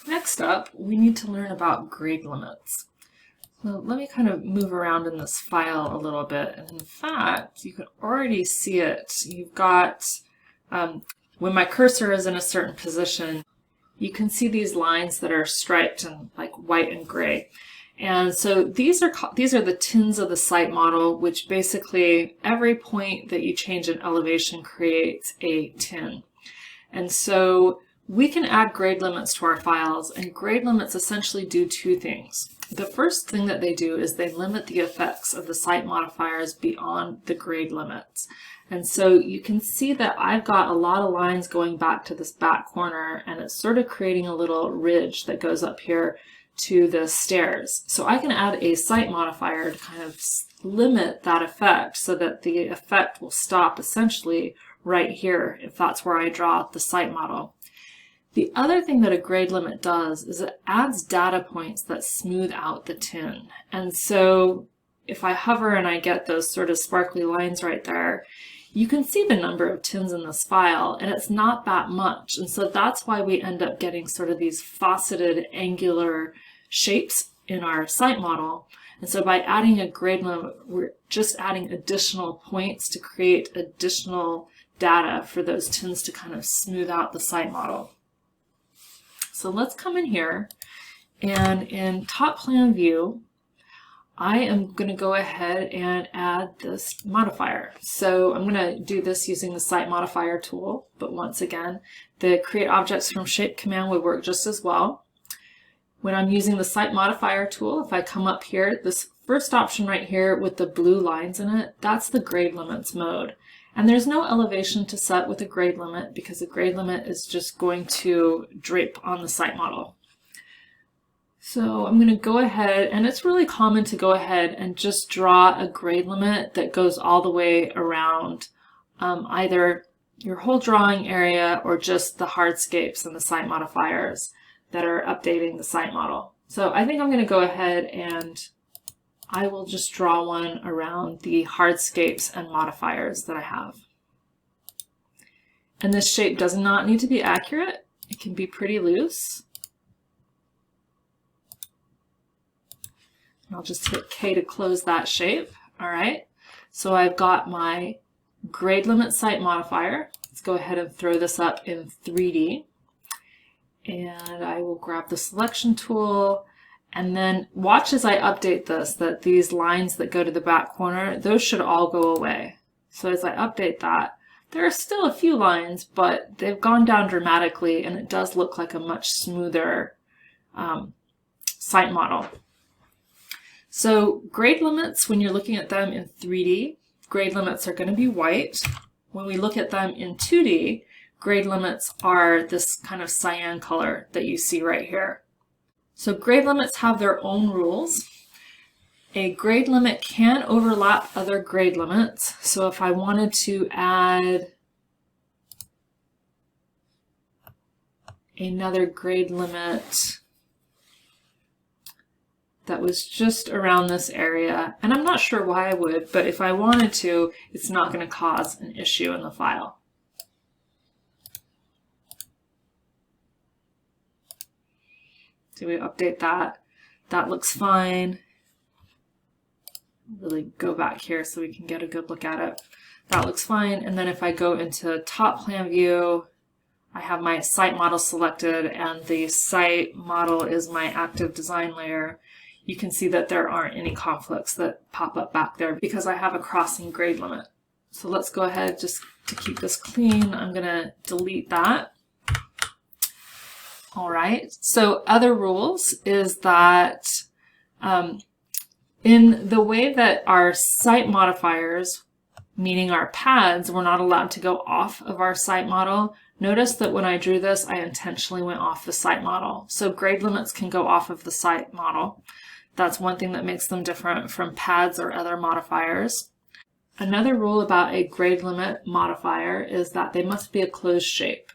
next up, we need to learn about grade limits. So let me kind of move around in this file a little bit. And in fact, you can already see it. You've got, when my cursor is in a certain position, you can see these lines that are striped in like white and gray. And so these are the tins of the site model, which basically every point that you change in elevation creates a tin. And so we can add grade limits to our files, and grade limits essentially do two things. The first thing that they do is they limit the effects of the site modifiers beyond the grade limits. And so you can see that I've got a lot of lines going back to this back corner, and it's sort of creating a little ridge that goes up here to the stairs. So I can add a site modifier to kind of limit that effect so that the effect will stop essentially right here if that's where I draw the site model. The other thing that a grade limit does is it adds data points that smooth out the tin. And so if I hover and I get those sort of sparkly lines right there, you can see the number of tins in this file, and it's not that much. And so that's why we end up getting sort of these faceted angular shapes in our site model. And so by adding a grade limit, we're just adding additional points to create additional data for those tins to kind of smooth out the site model. So let's come in here, and in top plan view, I am going to go ahead and add this modifier. So I'm going to do this using the site modifier tool, but once again, the create objects from shape command would work just as well. When I'm using the site modifier tool, if I come up here, this first option right here with the blue lines in it, that's the grade limits mode. And there's no elevation to set with a grade limit because a grade limit is just going to drape on the site model. So I'm going to go ahead, and it's really common to go ahead and just draw a grade limit that goes all the way around either your whole drawing area or just the hardscapes and the site modifiers that are updating the site model. So I think I'm going to go ahead and I will just draw one around the hardscapes and modifiers that I have. And this shape does not need to be accurate. It can be pretty loose. I'll just hit K to close that shape. All right, so I've got my grade limit site modifier. Let's go ahead and throw this up in 3D. And I will grab the selection tool, and then watch as I update this, that these lines that go to the back corner, those should all go away. So as I update that, there are still a few lines, but they've gone down dramatically, and it does look like a much smoother site model. So grade limits, when you're looking at them in 3D, grade limits are going to be white. When we look at them in 2D, grade limits are this kind of cyan color that you see right here. So grade limits have their own rules. A grade limit can overlap other grade limits. So if I wanted to add another grade limit that was just around this area, and I'm not sure why I would, but if I wanted to, it's not going to cause an issue in the file. So we update that. That looks fine. Really go back here so we can get a good look at it. That looks fine. And then if I go into top plan view, I have my site model selected, and the site model is my active design layer. You can see that there aren't any conflicts that pop up back there because I have a crossing grade limit. So let's go ahead, just to keep this clean, I'm going to delete that. All right, so other rules is that in the way that our site modifiers, meaning our pads, we're not allowed to go off of our site model. Notice that when I drew this, I intentionally went off the site model. So grade limits can go off of the site model. That's one thing that makes them different from pads or other modifiers. Another rule about a grade limit modifier is that they must be a closed shape.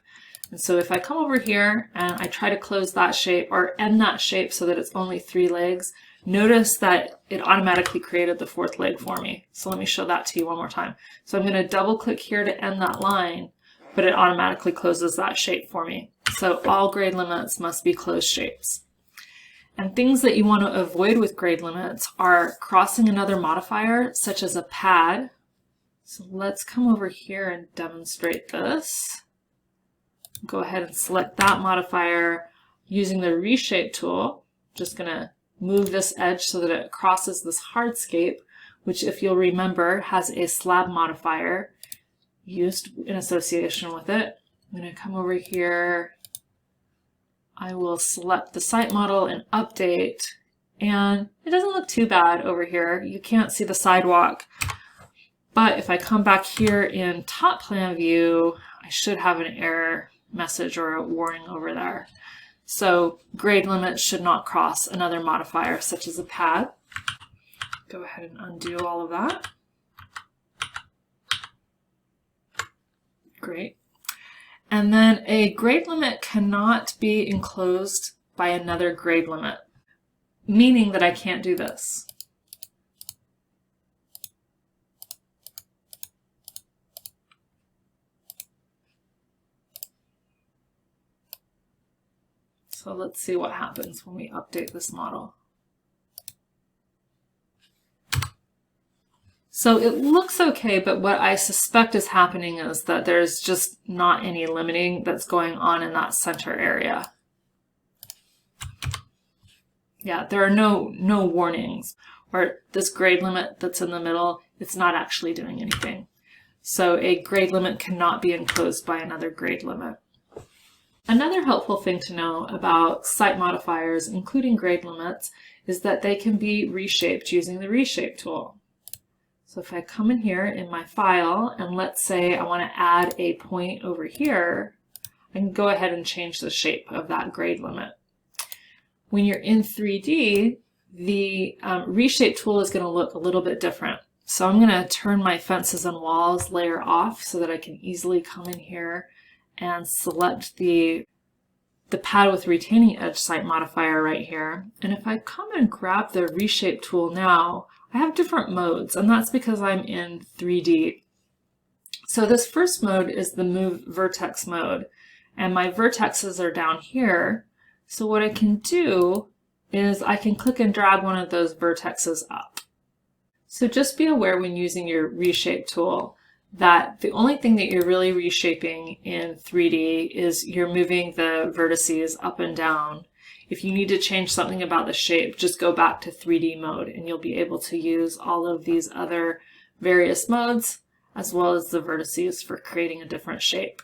And so if I come over here and I try to close that shape or end that shape so that it's only 3 legs, notice that it automatically created the 4th leg for me. So let me show that to you one more time. So I'm going to double click here to end that line, but it automatically closes that shape for me. So all grade limits must be closed shapes. And things that you want to avoid with grade limits are crossing another modifier, such as a pad. So let's come over here and demonstrate this. Go ahead and select that modifier using the reshape tool. Just going to move this edge so that it crosses this hardscape, which, if you'll remember, has a slab modifier used in association with it. I'm going to come over here. I will select the site model and update, and it doesn't look too bad over here. You can't see the sidewalk, but if I come back here in top plan view, I should have an error message or a warning over there. So grade limits should not cross another modifier such as a pad. Go ahead and undo all of that. Great. And then a grade limit cannot be enclosed by another grade limit, meaning that I can't do this. So let's see what happens when we update this model. So it looks okay, but what I suspect is happening is that there's just not any limiting that's going on in that center area. Yeah, there are no warnings, or this grade limit that's in the middle, it's not actually doing anything. So a grade limit cannot be enclosed by another grade limit. Another helpful thing to know about site modifiers, including grade limits, is that they can be reshaped using the reshape tool. So if I come in here in my file, and let's say I want to add a point over here, I can go ahead and change the shape of that grade limit. When you're in 3D, the reshape tool is going to look a little bit different. So I'm going to turn my fences and walls layer off so that I can easily come in here and select the pad with retaining edge site modifier right here. And if I come and grab the reshape tool now, I have different modes, and that's because I'm in 3D. So this first mode is the move vertex mode, and my vertexes are down here. So what I can do is I can click and drag one of those vertexes up. So just be aware when using your reshape tool that the only thing that you're really reshaping in 3D is you're moving the vertices up and down. If you need to change something about the shape, just go back to 3D mode and you'll be able to use all of these other various modes as well as the vertices for creating a different shape.